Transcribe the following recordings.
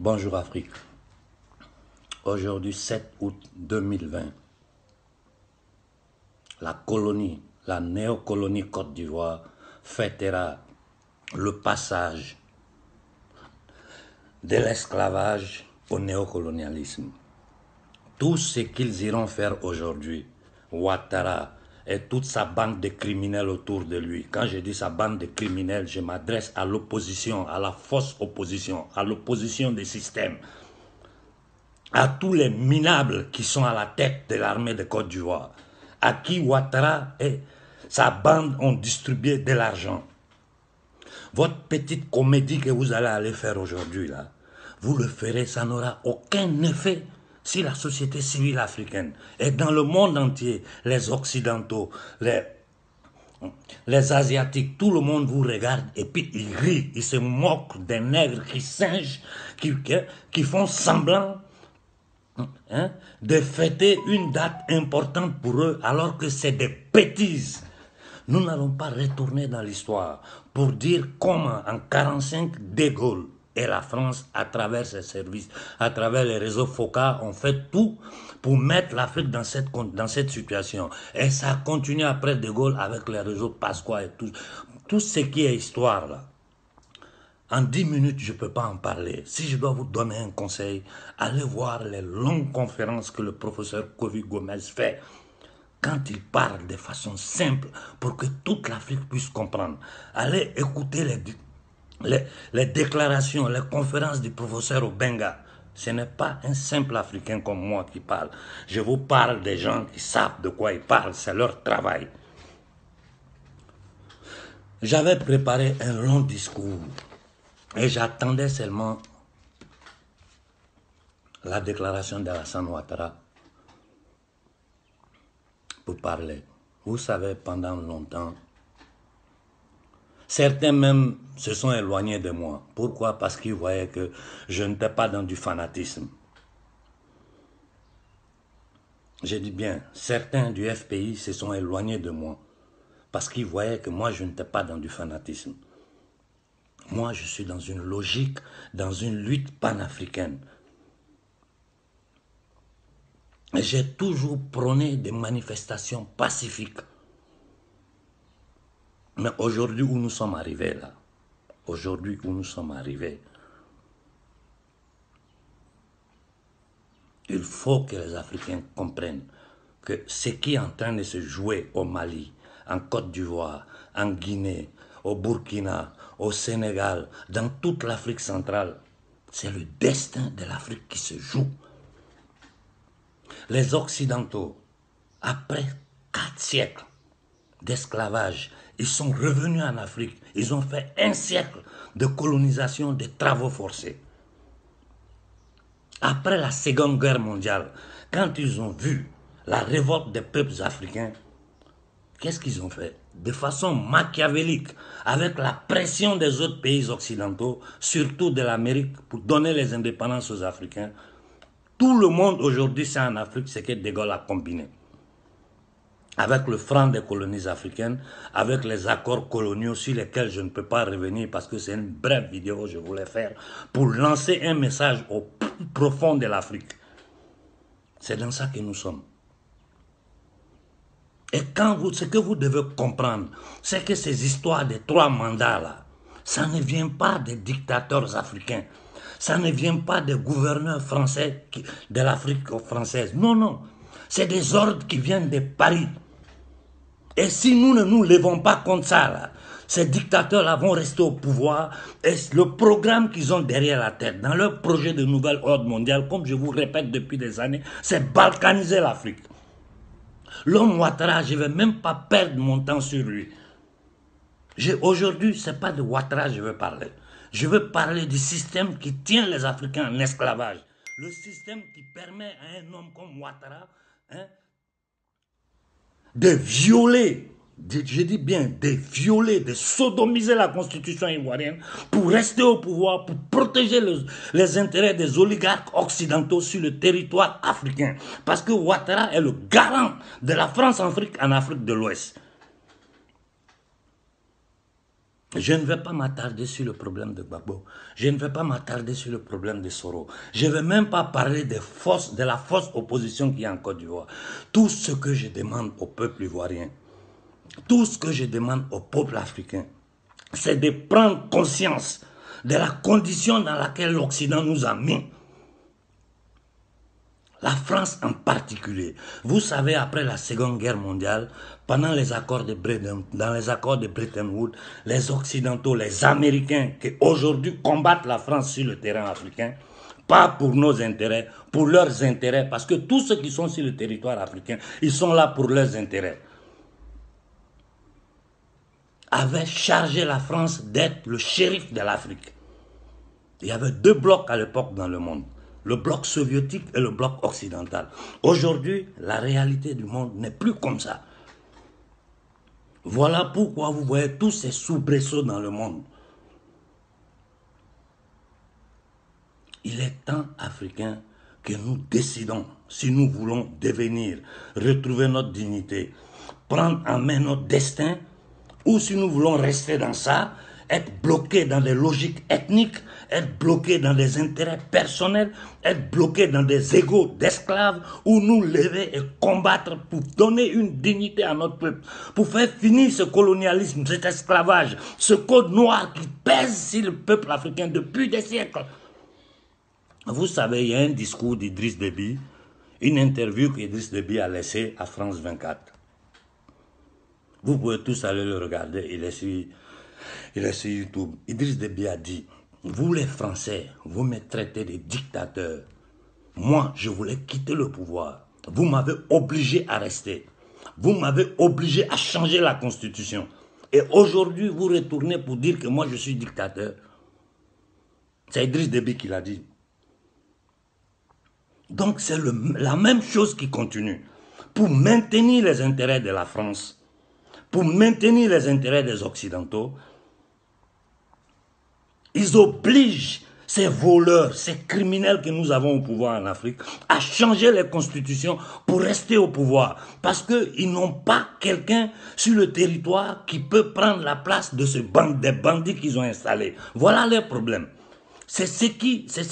Bonjour Afrique. Aujourd'hui 7 août 2020, la néocolonie Côte d'Ivoire fêtera le passage de l'esclavage au néocolonialisme. Tout ce qu'ils iront faire aujourd'hui, Ouattara et toute sa bande de criminels autour de lui. Quand je dis sa bande de criminels, je m'adresse à l'opposition, à la fausse opposition, à l'opposition des systèmes, à tous les minables qui sont à la tête de l'armée de Côte d'Ivoire, à qui Ouattara et sa bande ont distribué de l'argent. Votre petite comédie que vous allez aller faire aujourd'hui, là, vous le ferez, ça n'aura aucun effet si la société civile africaine et dans le monde entier, les Occidentaux, les Asiatiques, tout le monde vous regarde et puis ils rient, ils se moquent des nègres qui singent, qui font semblant de fêter une date importante pour eux alors que c'est des bêtises. Nous n'allons pas retourner dans l'histoire pour dire comment en 1945 De Gaulle et la France, à travers ses services, à travers les réseaux FOCA, ont fait tout pour mettre l'Afrique dans cette situation. Et ça a continué après De Gaulle avec les réseaux Pasqua et tout ce qui est histoire là. En 10 minutes, je ne peux pas en parler. Si je dois vous donner un conseil, allez voir les longues conférences que le professeur Kofi Gomez fait quand il parle de façon simple pour que toute l'Afrique puisse comprendre. Allez écouter les déclarations, les conférences du professeur Obenga. Ce n'est pas un simple Africain comme moi qui parle. Je vous parle des gens qui savent de quoi ils parlent, c'est leur travail. J'avais préparé un long discours et j'attendais seulement la déclaration d'Alassane Ouattara pour parler. Vous savez, pendant longtemps, certains même se sont éloignés de moi. Pourquoi? Parce qu'ils voyaient que je n'étais pas dans du fanatisme. Je dis bien, certains du FPI se sont éloignés de moi parce qu'ils voyaient que moi, je n'étais pas dans du fanatisme. Moi, je suis dans une logique, dans une lutte panafricaine. Et j'ai toujours prôné des manifestations pacifiques. Mais aujourd'hui où nous sommes arrivés là, aujourd'hui où nous sommes arrivés, il faut que les Africains comprennent que ce qui est en train de se jouer au Mali, en Côte d'Ivoire, en Guinée, au Burkina, au Sénégal, dans toute l'Afrique centrale, c'est le destin de l'Afrique qui se joue. Les Occidentaux, après 4 siècles d'esclavage, ils sont revenus en Afrique. Ils ont fait 1 siècle de colonisation, de travaux forcés. Après la Seconde Guerre mondiale, quand ils ont vu la révolte des peuples africains, qu'est-ce qu'ils ont fait? De façon machiavélique, avec la pression des autres pays occidentaux, surtout de l'Amérique, pour donner les indépendances aux Africains. Tout le monde aujourd'hui sait en Afrique ce que De Gaulle a combiné. Avec le franc des colonies africaines, avec les accords coloniaux sur lesquels je ne peux pas revenir parce que c'est une brève vidéo que je voulais faire pour lancer un message au plus profond de l'Afrique. C'est dans ça que nous sommes. Et ce que vous devez comprendre, c'est que ces histoires de 3 mandats là, ça ne vient pas des dictateurs africains. Ça ne vient pas des gouverneurs français de l'Afrique française. Non, non. C'est des ordres qui viennent de Paris. Et si nous ne nous levons pas contre ça, là, ces dictateurs-là vont rester au pouvoir. Et le programme qu'ils ont derrière la tête, dans leur projet de nouvel ordre mondial, comme je vous répète depuis des années, c'est balkaniser l'Afrique. L'homme Ouattara, je ne vais même pas perdre mon temps sur lui. Aujourd'hui, ce n'est pas de Ouattara que je veux parler. Je veux parler du système qui tient les Africains en esclavage. Le système qui permet à un homme comme Ouattara de violer, je dis bien de violer, de sodomiser la constitution ivoirienne pour rester au pouvoir, pour protéger les intérêts des oligarques occidentaux sur le territoire africain. Parce que Ouattara est le garant de la France-Afrique en Afrique de l'Ouest. Je ne vais pas m'attarder sur le problème de Gbagbo. Je ne vais pas m'attarder sur le problème de Soro. Je ne vais même pas parler de la fausse opposition qui est en Côte d'Ivoire. Tout ce que je demande au peuple ivoirien, tout ce que je demande au peuple africain, c'est de prendre conscience de la condition dans laquelle l'Occident nous a mis. La France en particulier. Vous savez, après la Seconde Guerre mondiale, pendant les accords de Bretton Woods, les Occidentaux, les Américains qui aujourd'hui combattent la France sur le terrain africain, pas pour nos intérêts, pour leurs intérêts, parce que tous ceux qui sont sur le territoire africain, ils sont là pour leurs intérêts, avaient chargé la France d'être le shérif de l'Afrique. Il y avait deux blocs à l'époque dans le monde. Le bloc soviétique et le bloc occidental. Aujourd'hui, la réalité du monde n'est plus comme ça. Voilà pourquoi vous voyez tous ces soubresauts dans le monde. Il est temps, Africains, que nous décidons si nous voulons devenir, retrouver notre dignité, prendre en main notre destin, ou si nous voulons rester dans ça, être bloqué dans des logiques ethniques, être bloqué dans des intérêts personnels, être bloqué dans des égos d'esclaves, ou nous lever et combattre pour donner une dignité à notre peuple, pour faire finir ce colonialisme, cet esclavage, ce code noir qui pèse sur le peuple africain depuis des siècles. Vous savez, il y a un discours d'Idriss Déby, une interview qu'Idriss Déby a laissée à France 24. Vous pouvez tous aller le regarder, il est sur YouTube. Idriss Déby a dit, vous les Français, vous me traitez de dictateurs. Moi, je voulais quitter le pouvoir. Vous m'avez obligé à rester. Vous m'avez obligé à changer la constitution. Et aujourd'hui, vous retournez pour dire que moi, je suis dictateur. C'est Idriss Déby qui l'a dit. Donc, c'est la même chose qui continue. Pour maintenir les intérêts de la France, pour maintenir les intérêts des Occidentaux, ils obligent ces voleurs, ces criminels que nous avons au pouvoir en Afrique à changer les constitutions pour rester au pouvoir. Parce qu'ils n'ont pas quelqu'un sur le territoire qui peut prendre la place de des bandits qu'ils ont installés. Voilà leur problème. C'est ce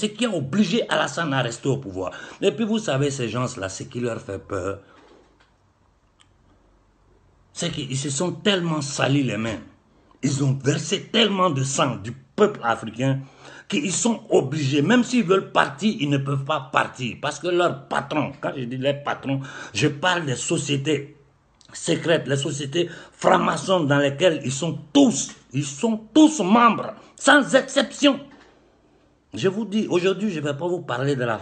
qui a obligé Alassane à rester au pouvoir. Et puis vous savez, ces gens-là, ce qui leur fait peur, c'est qu'ils se sont tellement salis les mains. Ils ont versé tellement de sang du peuple africain qu'ils sont obligés, même s'ils veulent partir, ils ne peuvent pas partir. Parce que leurs patrons, quand je dis les patrons, je parle des sociétés secrètes, les sociétés francs-maçons dans lesquelles ils sont tous membres, sans exception. Je vous dis, aujourd'hui, je ne vais pas vous parler de la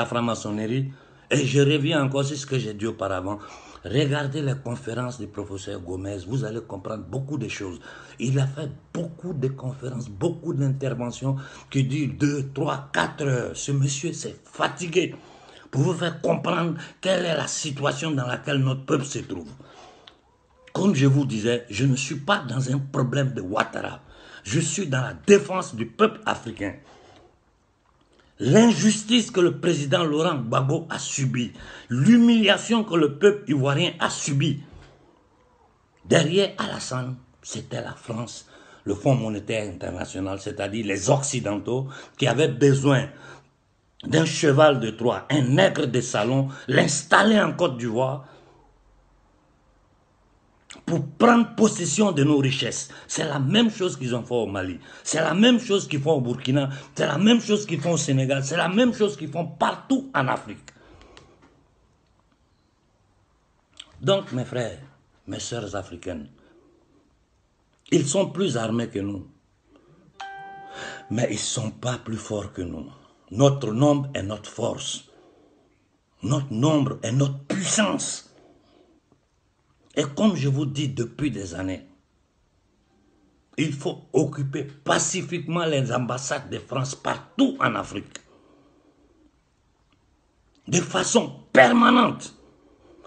franc-maçonnerie, et je reviens encore sur ce que j'ai dit auparavant. Regardez les conférences du professeur Gomez, vous allez comprendre beaucoup de choses. Il a fait beaucoup de conférences, beaucoup d'interventions qui durent 2, 3, 4 heures. Ce monsieur s'est fatigué pour vous faire comprendre quelle est la situation dans laquelle notre peuple se trouve. Comme je vous disais, je ne suis pas dans un problème de Ouattara. Je suis dans la défense du peuple africain. L'injustice que le président Laurent Gbagbo a subie, l'humiliation que le peuple ivoirien a subie. Derrière Alassane, c'était la France, le Fonds monétaire international, c'est-à-dire les Occidentaux qui avaient besoin d'un cheval de Troie, un nègre de salon, l'installer en Côte d'Ivoire pour prendre possession de nos richesses. C'est la même chose qu'ils ont fait au Mali. C'est la même chose qu'ils font au Burkina. C'est la même chose qu'ils font au Sénégal. C'est la même chose qu'ils font partout en Afrique. Donc, mes frères, mes sœurs africaines, ils sont plus armés que nous. Mais ils ne sont pas plus forts que nous. Notre nombre est notre force. Notre nombre est notre puissance. Et comme je vous dis depuis des années, il faut occuper pacifiquement les ambassades de France partout en Afrique. De façon permanente.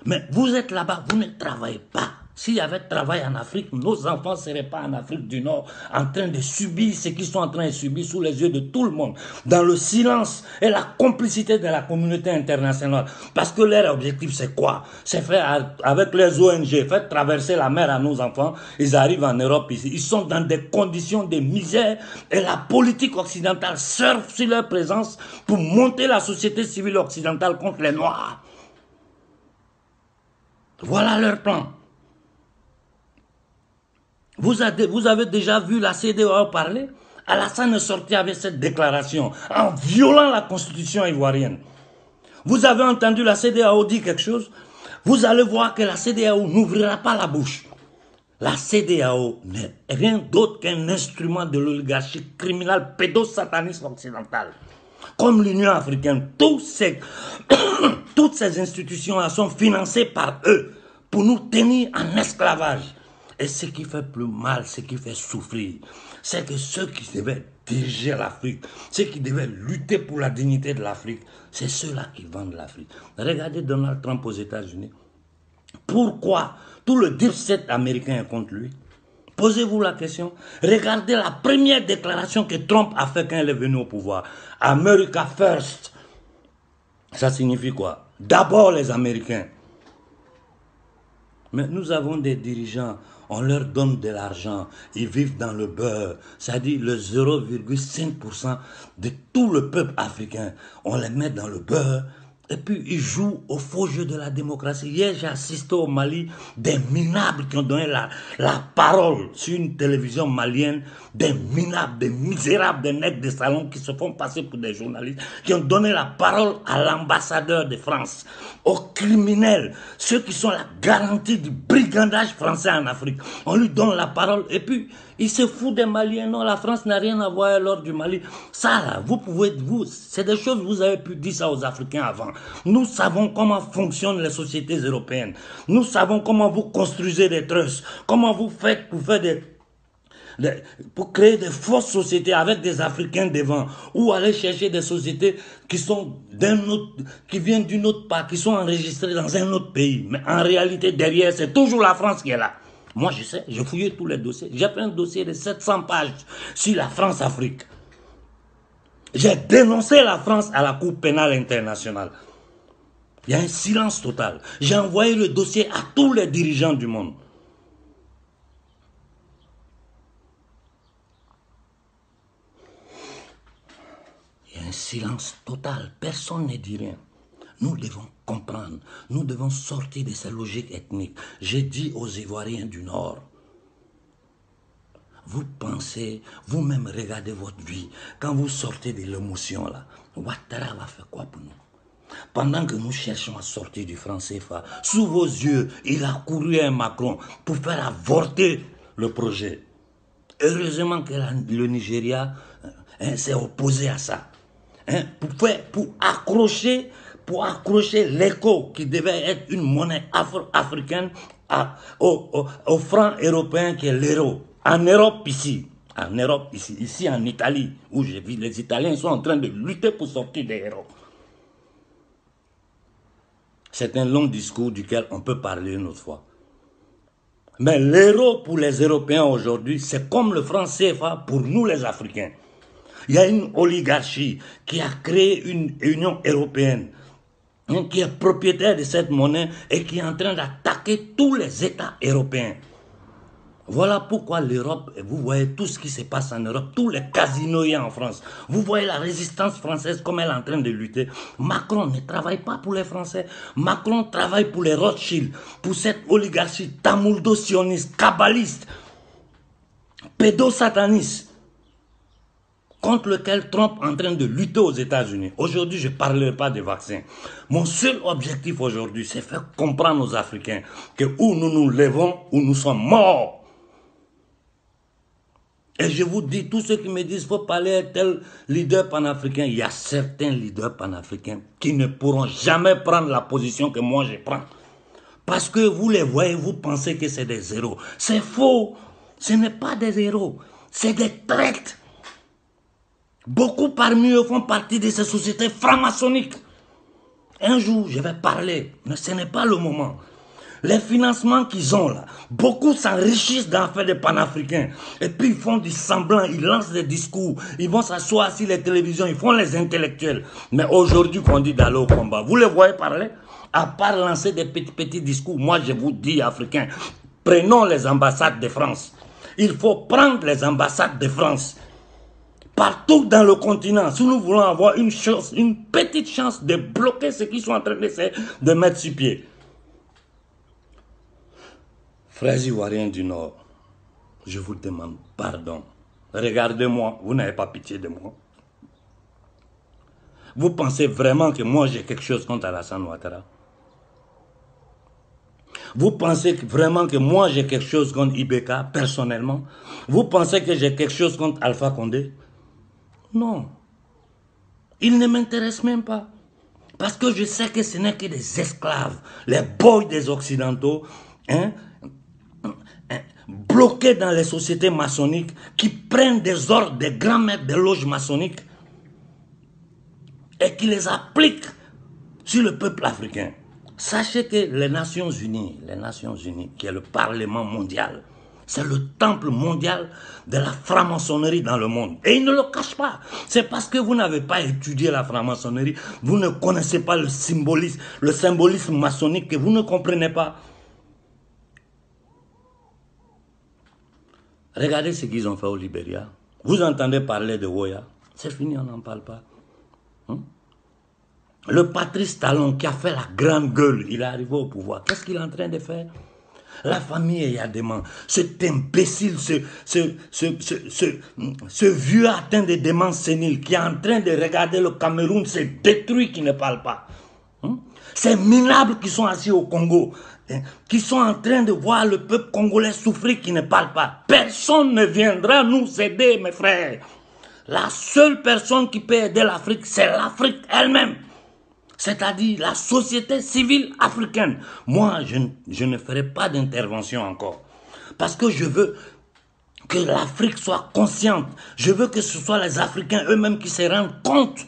Mais vous êtes là-bas, vous ne travaillez pas. S'il y avait travail en Afrique, nos enfants ne seraient pas en Afrique du Nord en train de subir ce qu'ils sont en train de subir sous les yeux de tout le monde, dans le silence et la complicité de la communauté internationale. Parce que leur objectif, c'est quoi? C'est faire, avec les ONG, faire traverser la mer à nos enfants. Ils arrivent en Europe ici. Ils sont dans des conditions de misère et la politique occidentale surfe sur leur présence pour monter la société civile occidentale contre les Noirs. Voilà leur plan. Vous avez déjà vu la CEDEAO parler? Alassane est sorti avec cette déclaration en violant la constitution ivoirienne. Vous avez entendu la CEDEAO dire quelque chose? Vous allez voir que la CEDEAO n'ouvrira pas la bouche. La CEDEAO n'est rien d'autre qu'un instrument de l'oligarchie criminelle pédosataniste occidentale. Comme l'Union africaine, toutes ces institutions sont financées par eux pour nous tenir en esclavage. Et ce qui fait plus mal, ce qui fait souffrir, c'est que ceux qui devaient diriger l'Afrique, ceux qui devaient lutter pour la dignité de l'Afrique, c'est ceux-là qui vendent l'Afrique. Regardez Donald Trump aux États-Unis. Pourquoi tout le deep state américain est contre lui? Posez-vous la question. Regardez la première déclaration que Trump a fait quand il est venu au pouvoir. America first. Ça signifie quoi? D'abord les Américains. Mais nous avons des dirigeants, on leur donne de l'argent, ils vivent dans le beurre, c'est-à-dire le 0,5% de tout le peuple africain. On les met dans le beurre et puis ils jouent au faux jeu de la démocratie. Hier, j'ai assisté au Mali des minables qui ont donné la parole sur une télévision malienne, des minables, des misérables, des nègres de salon qui se font passer pour des journalistes, qui ont donné la parole à l'ambassadeur de France, aux criminels, ceux qui sont la garantie du brigandage français en Afrique. On lui donne la parole et puis il se fout des Maliens. Non, la France n'a rien à voir lors du Mali. Ça, là, c'est des choses, vous avez pu dire ça aux Africains avant. Nous savons comment fonctionnent les sociétés européennes. Nous savons comment vous construisez des trusts, comment vous faites pour faire pour créer des fausses sociétés avec des Africains devant, ou aller chercher des sociétés qui sont qui viennent d'une autre part, qui sont enregistrées dans un autre pays. Mais en réalité, derrière, c'est toujours la France qui est là. Moi, je sais, j'ai fouillé tous les dossiers. J'ai fait un dossier de 700 pages sur la France-Afrique. J'ai dénoncé la France à la Cour pénale internationale. Il y a un silence total. J'ai envoyé le dossier à tous les dirigeants du monde. Il y a un silence total. Personne ne dit rien. Nous devons comprendre. Nous devons sortir de ces logiques ethniques. J'ai dit aux Ivoiriens du Nord, vous pensez, vous-même regardez votre vie, quand vous sortez de l'émotion là, Ouattara va faire quoi pour nous? Pendant que nous cherchons à sortir du franc CFA, sous vos yeux, il a couru à un Macron pour faire avorter le projet. Heureusement que le Nigeria s'est opposé à ça. Pour accrocher l'écho qui devait être une monnaie africaine au franc européen qui est l'euro. En Europe ici, en Italie, où j'ai vu les Italiens sont en train de lutter pour sortir des euros. C'est un long discours duquel on peut parler une autre fois. Mais l'euro pour les Européens aujourd'hui, c'est comme le franc CFA pour nous les Africains. Il y a une oligarchie qui a créé une Union européenne, qui est propriétaire de cette monnaie et qui est en train d'attaquer tous les États européens. Voilà pourquoi l'Europe, vous voyez tout ce qui se passe en Europe, tous les casinos en France. Vous voyez la résistance française comme elle est en train de lutter. Macron ne travaille pas pour les Français. Macron travaille pour les Rothschild, pour cette oligarchie tamouldo-sioniste, kabbaliste, pédosataniste, contre lequel Trump est en train de lutter aux États-Unis. Aujourd'hui, je ne parlerai pas des vaccins. Mon seul objectif aujourd'hui, c'est faire comprendre aux Africains que où nous nous levons, où nous sommes morts. Et je vous dis, tous ceux qui me disent qu'il faut parler à tel leader panafricain, il y a certains leaders panafricains qui ne pourront jamais prendre la position que moi je prends. Parce que vous les voyez, vous pensez que c'est des héros. C'est faux. Ce n'est pas des héros. C'est des traîtres. Beaucoup parmi eux font partie de ces sociétés franc-maçonniques. Un jour, je vais parler, mais ce n'est pas le moment. Les financements qu'ils ont là, beaucoup s'enrichissent d'en faire des panafricains. Et puis ils font du semblant, ils lancent des discours, ils vont s'asseoir sur les télévisions, ils font les intellectuels. Mais aujourd'hui qu'on dit d'aller au combat, vous les voyez parler? À part lancer des petits discours, moi je vous dis Africains, prenons les ambassades de France. Il faut prendre les ambassades de France. Partout dans le continent, si nous voulons avoir une chance, une petite chance de bloquer ce qu'ils sont en train d'essayer de mettre sur pied. Frères ivoiriens du Nord, je vous demande pardon. Regardez-moi, vous n'avez pas pitié de moi. Vous pensez vraiment que moi j'ai quelque chose contre Alassane Ouattara? Vous pensez vraiment que moi j'ai quelque chose contre Ibeka, personnellement? Vous pensez que j'ai quelque chose contre Alpha Condé? Non. Il ne m'intéresse même pas. Parce que je sais que ce n'est que des esclaves, les boys des Occidentaux, bloqués dans les sociétés maçonniques, qui prennent des ordres des grands maîtres des loges maçonniques et qui les appliquent sur le peuple africain. Sachez que les Nations Unies, qui est le Parlement mondial, c'est le temple mondial de la franc-maçonnerie dans le monde. Et ils ne le cachent pas. C'est parce que vous n'avez pas étudié la franc-maçonnerie, vous ne connaissez pas le symbolisme maçonnique que vous ne comprenez pas. Regardez ce qu'ils ont fait au Libéria. Vous entendez parler de Woya. C'est fini, on n'en parle pas. Le Patrice Talon qui a fait la grande gueule, il est arrivé au pouvoir. Qu'est-ce qu'il est en train de faire? La famille Eyadema, cet imbécile, ce vieux atteint de démence sénile qui est en train de regarder le Cameroun se détruire, qui ne parle pas. Ces minables qui sont assis au Congo, qui sont en train de voir le peuple congolais souffrir, qui ne parle pas. Personne ne viendra nous aider, mes frères. La seule personne qui peut aider l'Afrique, c'est l'Afrique elle-même. C'est-à-dire la société civile africaine. Moi, je ne ferai pas d'intervention encore. Parce que je veux que l'Afrique soit consciente. Je veux que ce soit les Africains eux-mêmes qui se rendent compte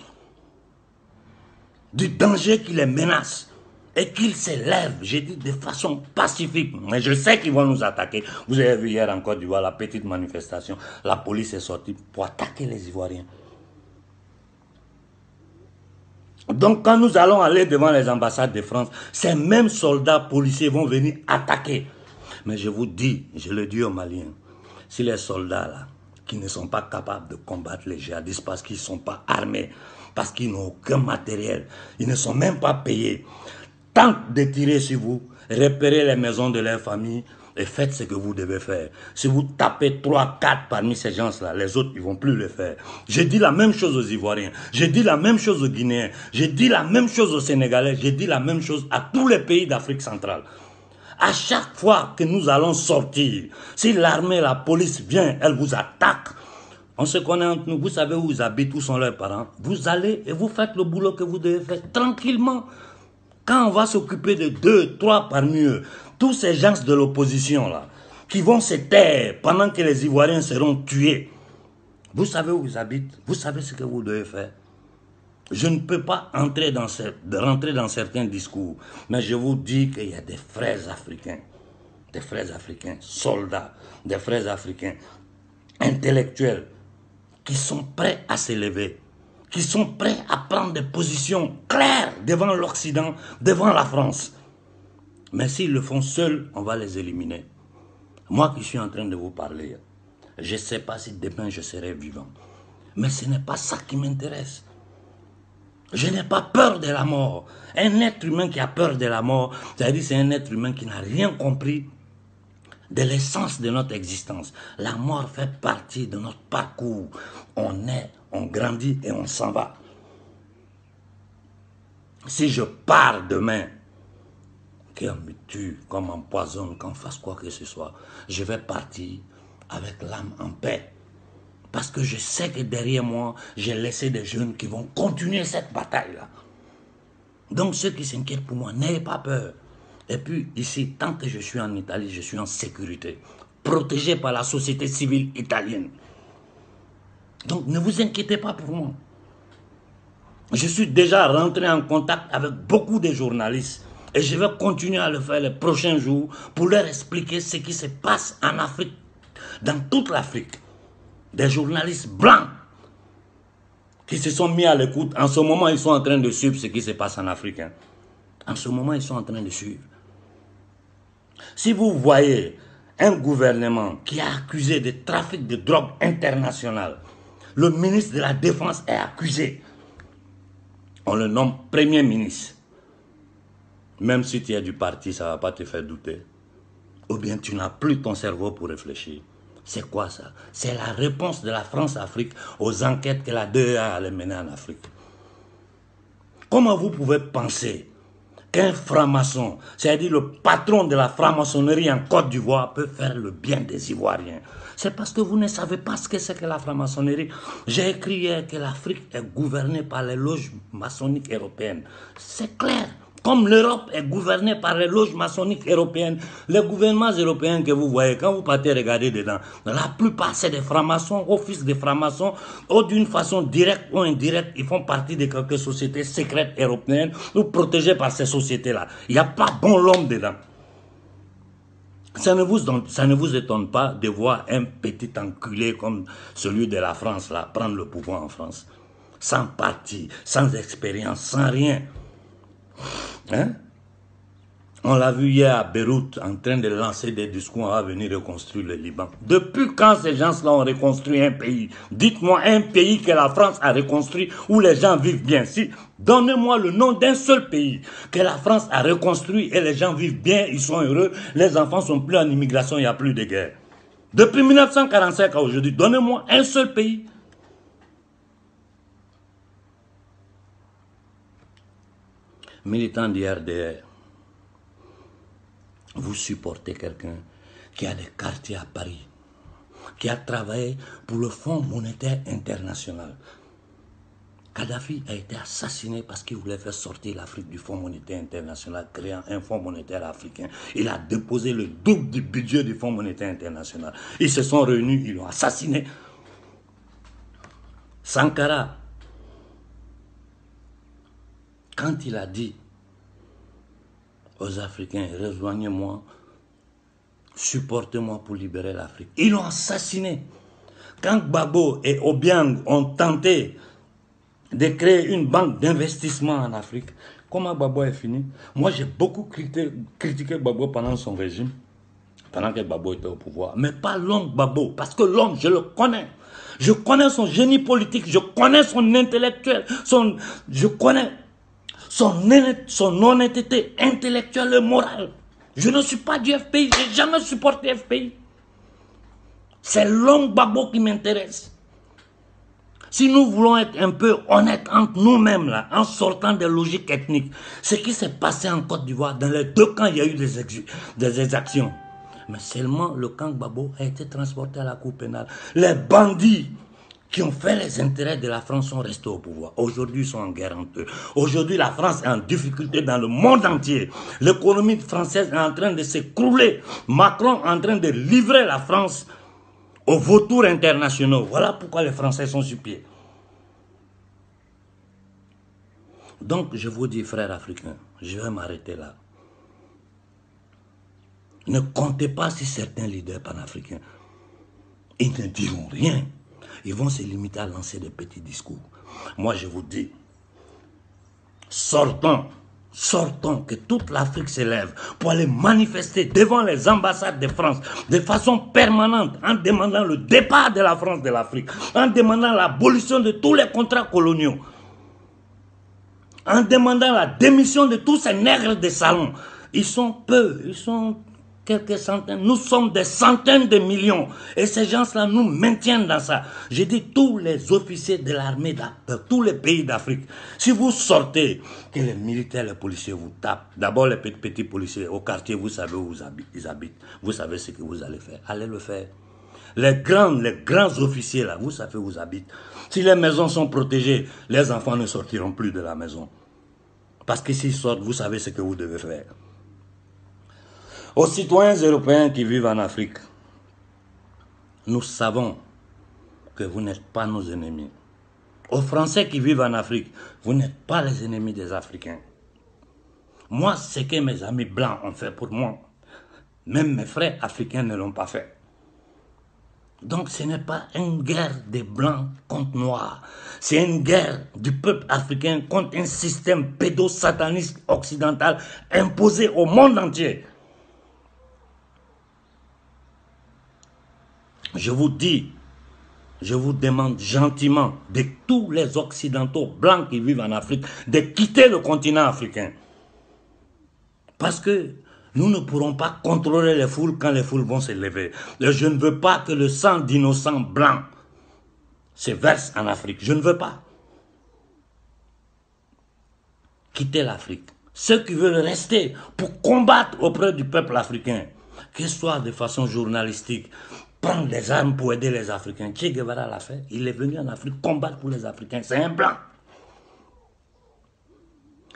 du danger qui les menace. Et qu'ils se lèvent, j'ai dit, de façon pacifique. Mais je sais qu'ils vont nous attaquer. Vous avez vu hier en Côte d'Ivoire la petite manifestation. La police est sortie pour attaquer les Ivoiriens. Donc quand nous allons aller devant les ambassades de France, ces mêmes soldats policiers vont venir attaquer. Mais je vous dis, je le dis aux Maliens, si les soldats là, qui ne sont pas capables de combattre les djihadistes parce qu'ils ne sont pas armés, parce qu'ils n'ont aucun matériel, ils ne sont même pas payés, tentent de tirer sur vous, repérez les maisons de leur famille, et faites ce que vous devez faire. Si vous tapez 3, 4 parmi ces gens-là, les autres, ils ne vont plus le faire. J'ai dit la même chose aux Ivoiriens. J'ai dit la même chose aux Guinéens. J'ai dit la même chose aux Sénégalais. J'ai dit la même chose à tous les pays d'Afrique centrale. À chaque fois que nous allons sortir, si l'armée, la police vient, elle vous attaque, on se connaît entre nous, vous savez où ils habitent, où sont leurs parents. Vous allez et vous faites le boulot que vous devez faire tranquillement. Quand on va s'occuper de 2, 3 parmi eux, tous ces gens de l'opposition là, qui vont se taire pendant que les Ivoiriens seront tués, vous savez où ils habitent, vous savez ce que vous devez faire. Je ne peux pas rentrer dans certains discours, mais je vous dis qu'il y a des frères africains, soldats, des frères africains, intellectuels, qui sont prêts à s'élever, qui sont prêts à prendre des positions claires devant l'Occident, devant la France. Mais s'ils le font seuls, on va les éliminer. Moi qui suis en train de vous parler, je ne sais pas si demain je serai vivant. Mais ce n'est pas ça qui m'intéresse. Je n'ai pas peur de la mort. Un être humain qui a peur de la mort, c'est-à-dire c'est un être humain qui n'a rien compris de l'essence de notre existence. La mort fait partie de notre parcours. On naît, on grandit et on s'en va. Si je pars demain, qu'on me tue, qu'on m'empoisonne, qu'on fasse quoi que ce soit, je vais partir avec l'âme en paix. Parce que je sais que derrière moi, j'ai laissé des jeunes qui vont continuer cette bataille-là. Donc ceux qui s'inquiètent pour moi, n'ayez pas peur. Et puis ici, tant que je suis en Italie, je suis en sécurité, protégé par la société civile italienne. Donc ne vous inquiétez pas pour moi. Je suis déjà rentré en contact avec beaucoup de journalistes Et je vais continuer à le faire les prochains jours pour leur expliquer ce qui se passe en Afrique, dans toute l'Afrique. Des journalistes blancs qui se sont mis à l'écoute. En ce moment, ils sont en train de suivre ce qui se passe en Afrique. Hein. En ce moment, ils sont en train de suivre. Si vous voyez un gouvernement qui a accusé de trafic de drogue international, le ministre de la Défense est accusé. On le nomme Premier ministre. Même si tu es du parti, ça ne va pas te faire douter. Ou bien tu n'as plus ton cerveau pour réfléchir. C'est quoi ça? C'est la réponse de la France-Afrique aux enquêtes que la DEA allait mener en Afrique. Comment vous pouvez penser qu'un franc-maçon, c'est-à-dire le patron de la franc-maçonnerie en Côte d'Ivoire, peut faire le bien des Ivoiriens? C'est parce que vous ne savez pas ce que c'est que la franc-maçonnerie. J'ai écrit hier que l'Afrique est gouvernée par les loges maçonniques européennes. C'est clair. Comme l'Europe est gouvernée par les loges maçonniques européennes, les gouvernements européens que vous voyez, quand vous partez regarder dedans, la plupart c'est des francs-maçons, au fils des francs-maçons, ou d'une façon directe ou indirecte, ils font partie de quelques sociétés secrètes européennes ou protégées par ces sociétés-là. Il n'y a pas bon l'homme dedans. Ça ne vous étonne pas de voir un petit enculé comme celui de la France là, prendre le pouvoir en France. Sans parti, sans expérience, sans rien. Hein? On l'a vu hier à Beyrouth en train de lancer des discours, on va venir reconstruire le Liban. Depuis quand ces gens-là ont reconstruit un pays? Dites-moi un pays que la France a reconstruit où les gens vivent bien. Si, donnez-moi le nom d'un seul pays que la France a reconstruit et les gens vivent bien, ils sont heureux, les enfants sont plus en immigration, il n'y a plus de guerre. Depuis 1945 à aujourd'hui, donnez-moi un seul pays. Militant du RDR, vous supportez quelqu'un qui a des quartiers à Paris, qui a travaillé pour le Fonds monétaire international. Kadhafi a été assassiné parce qu'il voulait faire sortir l'Afrique du Fonds monétaire international, créant un Fonds monétaire africain. Il a déposé le double du budget du Fonds monétaire international. Ils se sont réunis, ils l'ont assassiné. Sankara, quand il a dit aux Africains, rejoignez-moi, supportez-moi pour libérer l'Afrique, ils l'ont assassiné. Quand Gbagbo et Obiang ont tenté de créer une banque d'investissement en Afrique, comment Gbagbo est fini? Moi, j'ai beaucoup critiqué Gbagbo pendant son régime, pendant que Gbagbo était au pouvoir, mais pas l'homme Gbagbo, parce que l'homme, je le connais. Je connais son génie politique, je connais son intellectuel, je connais son honnêteté intellectuelle et morale. Je ne suis pas du FPI, je n'ai jamais supporté FPI. C'est l'homme Gbagbo qui m'intéresse. Si nous voulons être un peu honnêtes entre nous-mêmes, là, en sortant des logiques ethniques, ce qui s'est passé en Côte d'Ivoire, dans les deux camps, il y a eu des exactions. Mais seulement le camp Gbagbo a été transporté à la Cour pénale. Les bandits qui ont fait les intérêts de la France sont restés au pouvoir. Aujourd'hui, ils sont en guerre entre eux. Aujourd'hui, la France est en difficulté dans le monde entier. L'économie française est en train de s'écrouler. Macron est en train de livrer la France aux vautours internationaux. Voilà pourquoi les Français sont sur pied. Donc, je vous dis, frères africains, je vais m'arrêter là. Ne comptez pas sur certains leaders panafricains. Ils ne diront rien. Ils vont se limiter à lancer des petits discours. Moi, je vous dis, sortons, que toute l'Afrique s'élève pour aller manifester devant les ambassades de France de façon permanente en demandant le départ de la France de l'Afrique, en demandant l'abolition de tous les contrats coloniaux, en demandant la démission de tous ces nègres de salon. Ils sont peu, ils sont quelques centaines, nous sommes des centaines de millions. Et ces gens-là nous maintiennent dans ça. J'ai dit tous les officiers de l'armée de tous les pays d'Afrique. Si vous sortez, que les militaires, les policiers vous tapent, d'abord les petits policiers au quartier, vous savez où ils habitent. Vous savez ce que vous allez faire. Allez le faire. Les grands officiers là, vous savez où ils habitent. Si les maisons sont protégées, les enfants ne sortiront plus de la maison. Parce que s'ils sortent, vous savez ce que vous devez faire. Aux citoyens européens qui vivent en Afrique, nous savons que vous n'êtes pas nos ennemis. Aux Français qui vivent en Afrique, vous n'êtes pas les ennemis des Africains. Moi, ce que mes amis blancs ont fait pour moi, même mes frères africains ne l'ont pas fait. Donc ce n'est pas une guerre des blancs contre noirs. C'est une guerre du peuple africain contre un système pédosataniste occidental imposé au monde entier. Je vous dis, je vous demande gentiment de tous les occidentaux blancs qui vivent en Afrique de quitter le continent africain. Parce que nous ne pourrons pas contrôler les foules quand les foules vont se lever. Je ne veux pas que le sang d'innocents blancs se verse en Afrique. Je ne veux pas. Quitter l'Afrique. Ceux qui veulent rester pour combattre auprès du peuple africain, que ce soit de façon journalistique, prendre des armes pour aider les Africains. Che Guevara l'a fait. Il est venu en Afrique combattre pour les Africains. C'est un blanc.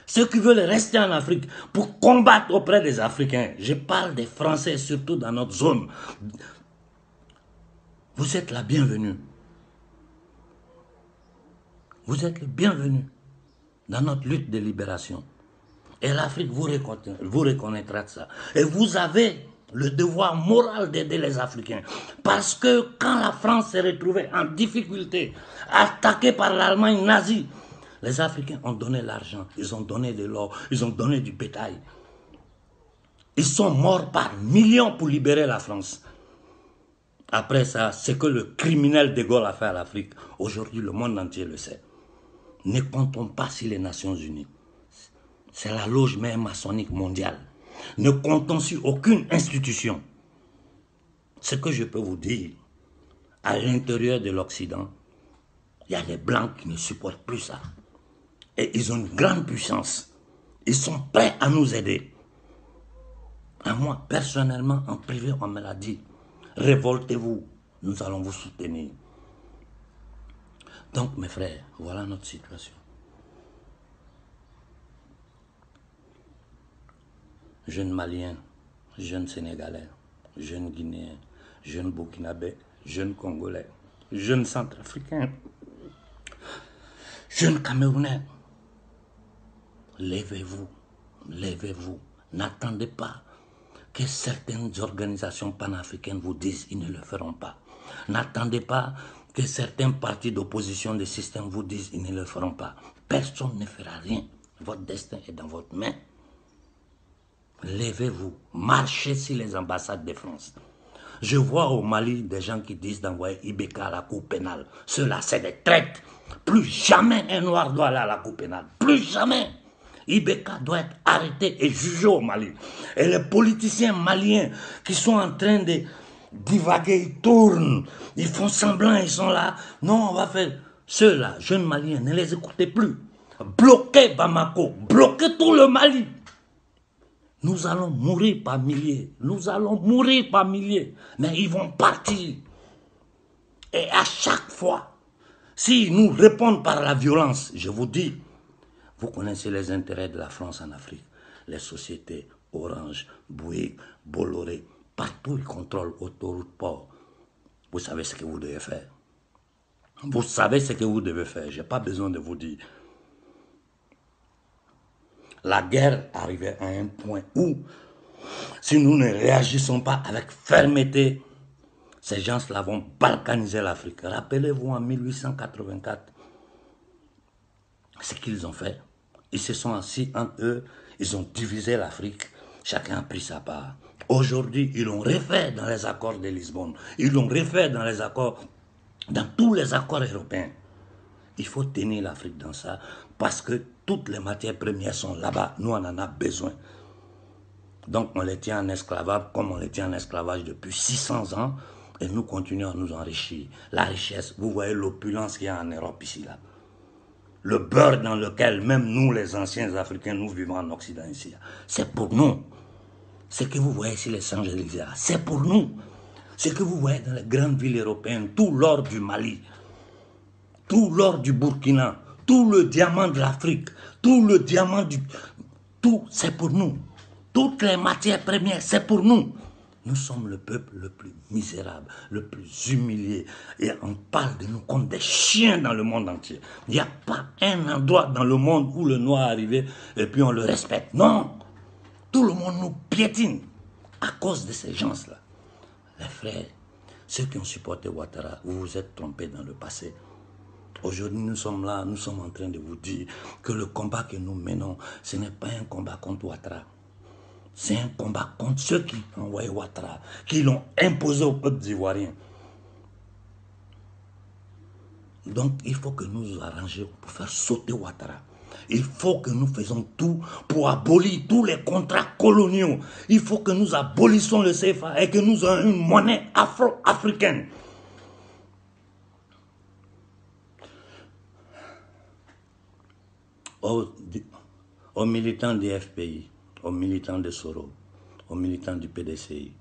Ceux qui veulent rester en Afrique pour combattre auprès des Africains, je parle des Français, surtout dans notre zone. Vous êtes la bienvenue. Vous êtes le bienvenu dans notre lutte de libération. Et l'Afrique vous reconnaîtra de ça. Et vous avez le devoir moral d'aider les Africains. Parce que quand la France s'est retrouvée en difficulté, attaquée par l'Allemagne nazie, les Africains ont donné l'argent, ils ont donné de l'or, ils ont donné du bétail. Ils sont morts par millions pour libérer la France. Après ça, ce que le criminel de Gaulle a fait à l'Afrique, aujourd'hui le monde entier le sait. Ne comptons pas sur les Nations Unies. C'est la loge mère maçonnique mondiale. Ne comptons sur aucune institution. Ce que je peux vous dire, à l'intérieur de l'Occident, il y a des Blancs qui ne supportent plus ça. Et ils ont une grande puissance. Ils sont prêts à nous aider. À moi, personnellement, en privé, on me l'a dit. Révoltez-vous, nous allons vous soutenir. Donc, mes frères, voilà notre situation. Jeunes Maliens, jeunes Sénégalais, jeunes Guinéens, jeunes Burkinabés, jeunes Congolais, jeunes Centrafricains, jeunes Camerounais, levez-vous, levez-vous. N'attendez pas que certaines organisations panafricaines vous disent qu'ils ne le feront pas. N'attendez pas que certains partis d'opposition des systèmes vous disent qu'ils ne le feront pas. Personne ne fera rien. Votre destin est dans votre main. Levez-vous, marchez sur les ambassades de France. Je vois au Mali des gens qui disent d'envoyer Ibeka à la cour pénale. Ceux-là, c'est des traîtres. Plus jamais un noir doit aller à la cour pénale. Plus jamais. Ibeka doit être arrêté et jugé au Mali. Et les politiciens maliens qui sont en train de divaguer, ils tournent, ils font semblant, ils sont là. Non, on va faire... Ceux-là, jeunes Maliens, ne les écoutez plus. Bloquez Bamako, bloquez tout le Mali. Nous allons mourir par milliers. Nous allons mourir par milliers. Mais ils vont partir. Et à chaque fois, s'ils nous répondent par la violence, je vous dis, vous connaissez les intérêts de la France en Afrique. Les sociétés Orange, Bouygues, Bolloré, partout ils contrôlent autoroute port. Vous savez ce que vous devez faire. Vous savez ce que vous devez faire. Je n'ai pas besoin de vous dire. La guerre arrivait à un point où, si nous ne réagissons pas avec fermeté, ces gens-là vont balkaniser l'Afrique. Rappelez-vous en 1884, ce qu'ils ont fait. Ils se sont assis entre eux, ils ont divisé l'Afrique, chacun a pris sa part. Aujourd'hui, ils l'ont refait dans les accords de Lisbonne, ils l'ont refait dans les accords, dans tous les accords européens. Il faut tenir l'Afrique dans ça, parce que toutes les matières premières sont là-bas. Nous, on en a besoin. Donc, on les tient en esclavage comme on les tient en esclavage depuis 600 ans. Et nous continuons à nous enrichir. La richesse, vous voyez l'opulence qu'il y a en Europe ici, là. Le beurre dans lequel même nous, les anciens Africains, nous vivons en Occident ici. C'est pour nous. Ce que vous voyez ici, les Champs-Élysées, c'est pour nous. Ce que vous voyez dans les grandes villes européennes, tout l'or du Mali, tout l'or du Burkina, tout le diamant de l'Afrique, tout le diamant du... Tout, c'est pour nous. Toutes les matières premières, c'est pour nous. Nous sommes le peuple le plus misérable, le plus humilié. Et on parle de nous comme des chiens dans le monde entier. Il n'y a pas un endroit dans le monde où le noir est arrivé et puis on le respecte. Non, Tout le monde nous piétine à cause de ces gens-là. Les frères, ceux qui ont supporté Ouattara, vous vous êtes trompés dans le passé. Aujourd'hui, nous sommes là, nous sommes en train de vous dire que le combat que nous menons, ce n'est pas un combat contre Ouattara. C'est un combat contre ceux qui ont envoyé Ouattara, qui l'ont imposé au peuple ivoirien. Donc, il faut que nous nous arrangions pour faire sauter Ouattara. Il faut que nous faisons tout pour abolir tous les contrats coloniaux. Il faut que nous abolissions le CFA et que nous ayons une monnaie afro-africaine. Aux militants du FPI, aux militants de Soro, aux militants du PDCI,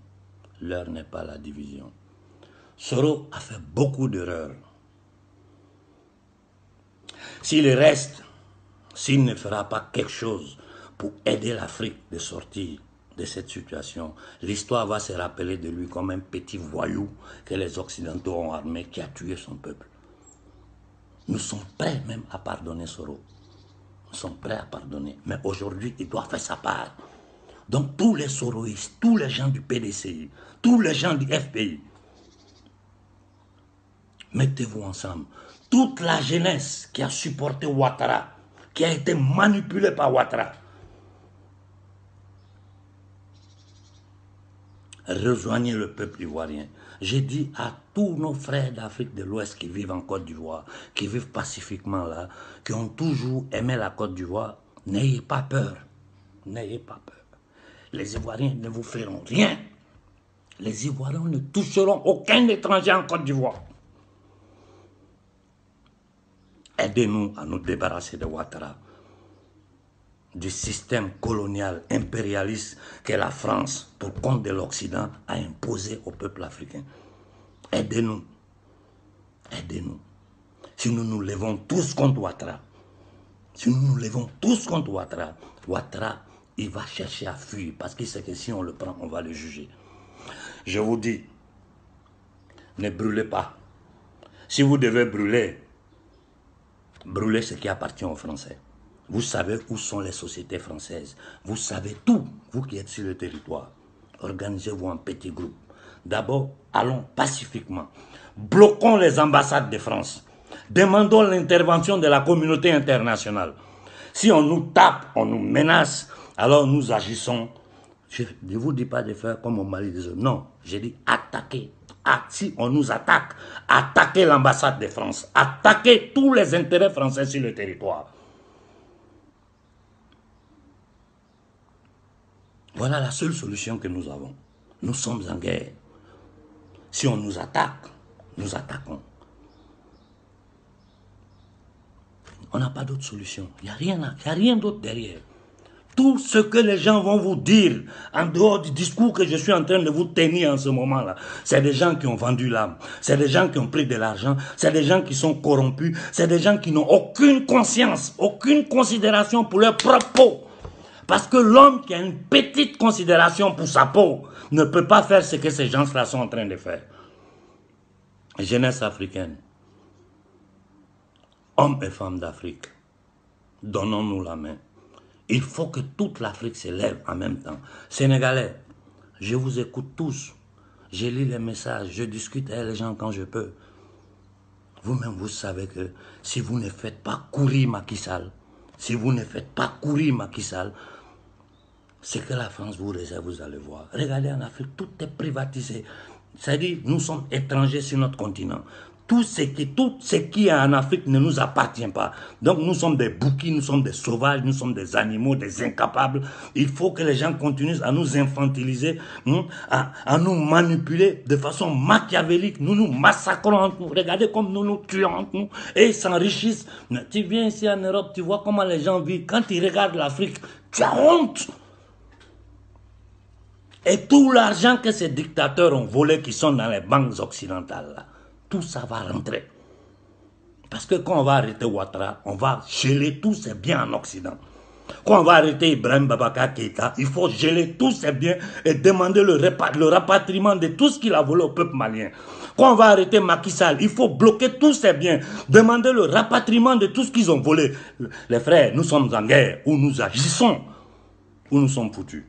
l'heure n'est pas la division. Soro a fait beaucoup d'erreurs. S'il reste, s'il ne fera pas quelque chose pour aider l'Afrique de sortir de cette situation, l'histoire va se rappeler de lui comme un petit voyou que les Occidentaux ont armé qui a tué son peuple. Nous sommes prêts même à pardonner Soro. Nous sommes prêts à pardonner. Mais aujourd'hui, il doit faire sa part. Donc tous les soroïstes, tous les gens du PDCI, tous les gens du FPI, mettez-vous ensemble. Toute la jeunesse qui a supporté Ouattara, qui a été manipulée par Ouattara, rejoignez le peuple ivoirien. J'ai dit à tous nos frères d'Afrique de l'Ouest qui vivent en Côte d'Ivoire, qui vivent pacifiquement là, qui ont toujours aimé la Côte d'Ivoire, n'ayez pas peur. N'ayez pas peur. Les Ivoiriens ne vous feront rien. Les Ivoiriens ne toucheront aucun étranger en Côte d'Ivoire. Aidez-nous à nous débarrasser de Ouattara, du système colonial impérialiste que la France, pour compte de l'Occident, a imposé au peuple africain. Aidez-nous. Aidez-nous. Si nous nous levons tous contre Ouattara, si nous nous levons tous contre Ouattara, Ouattara, il va chercher à fuir parce qu'il sait que si on le prend, on va le juger. Je vous dis, ne brûlez pas. Si vous devez brûler, brûlez ce qui appartient aux Français. Vous savez où sont les sociétés françaises. Vous savez tout, vous qui êtes sur le territoire. Organisez-vous en petits groupes. D'abord, allons pacifiquement. Bloquons les ambassades de France. Demandons l'intervention de la communauté internationale. Si on nous tape, on nous menace, alors nous agissons. Je ne vous dis pas de faire comme au Mali des autres. Non, j'ai dit attaquer. Si on nous attaque, attaquez l'ambassade de France. Attaquez tous les intérêts français sur le territoire. Voilà la seule solution que nous avons. Nous sommes en guerre. Si on nous attaque, nous attaquons. On n'a pas d'autre solution. Il n'y a rien d'autre derrière. Tout ce que les gens vont vous dire, en dehors du discours que je suis en train de vous tenir en ce moment-là, c'est des gens qui ont vendu l'âme, c'est des gens qui ont pris de l'argent, c'est des gens qui sont corrompus, c'est des gens qui n'ont aucune conscience, aucune considération pour leur propre peau. Parce que l'homme qui a une petite considération pour sa peau ne peut pas faire ce que ces gens-là sont en train de faire. Jeunesse africaine, hommes et femmes d'Afrique, donnons-nous la main. Il faut que toute l'Afrique se lève en même temps. Sénégalais, je vous écoute tous. Je lis les messages, je discute avec les gens quand je peux. Vous-même, vous savez que si vous ne faites pas courir Macky Sall, si vous ne faites pas courir Macky Sall, ce que la France vous réserve, vous allez voir. Regardez en Afrique, tout est privatisé. C'est-à-dire, nous sommes étrangers sur notre continent. Tout ce qui est en Afrique ne nous appartient pas. Donc nous sommes des bouquins, nous sommes des sauvages, nous sommes des animaux, des incapables. Il faut que les gens continuent à nous infantiliser, à nous manipuler de façon machiavélique. Nous nous massacrons entre nous. Regardez comme nous nous tuons entre nous et ils s'enrichissent. Tu viens ici en Europe, tu vois comment les gens vivent. Quand ils regardent l'Afrique, tu as honte. Et tout l'argent que ces dictateurs ont volé qui sont dans les banques occidentales, là, tout ça va rentrer. Parce que quand on va arrêter Ouattara, on va geler tous ces biens en Occident. Quand on va arrêter Ibrahim Boubacar Keïta, il faut geler tous ces biens et demander le rapatriement de tout ce qu'il a volé au peuple malien. Quand on va arrêter Macky Sall, il faut bloquer tous ces biens, demander le rapatriement de tout ce qu'ils ont volé. Les frères, nous sommes en guerre, où nous agissons, où nous sommes foutus.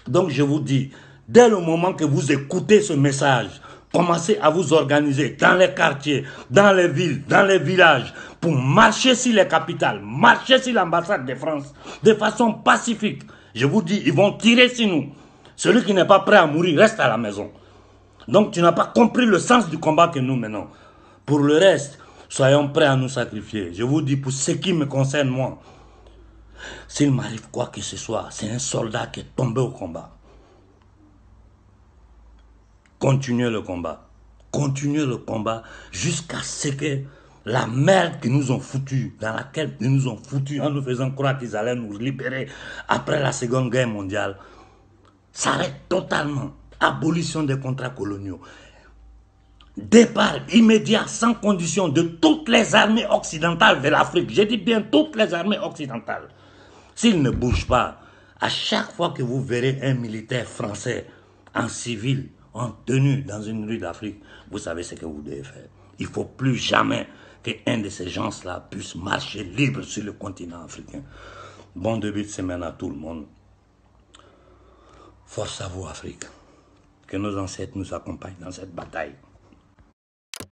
Donc je vous dis, dès le moment que vous écoutez ce message, commencez à vous organiser dans les quartiers, dans les villes, dans les villages, pour marcher sur les capitales, marcher sur l'ambassade de France, de façon pacifique. Je vous dis, ils vont tirer sur nous. Celui qui n'est pas prêt à mourir reste à la maison. Donc tu n'as pas compris le sens du combat que nous menons. Pour le reste, soyons prêts à nous sacrifier. Je vous dis, pour ce qui me concerne, moi, s'il m'arrive quoi que ce soit, c'est un soldat qui est tombé au combat. Continuez le combat. Continuez le combat jusqu'à ce que la merde qu'ils nous ont foutue, dans laquelle ils nous ont foutu en nous faisant croire qu'ils allaient nous libérer après la Seconde Guerre mondiale, s'arrête totalement. Abolition des contrats coloniaux. Départ immédiat, sans condition, de toutes les armées occidentales de l'Afrique. Je dis bien toutes les armées occidentales. S'ils ne bougent pas, à chaque fois que vous verrez un militaire français en civil, en tenue dans une rue d'Afrique, vous savez ce que vous devez faire. Il ne faut plus jamais qu'un de ces gens-là puisse marcher libre sur le continent africain. Bon début de semaine à tout le monde. Force à vous, Afrique. Que nos ancêtres nous accompagnent dans cette bataille.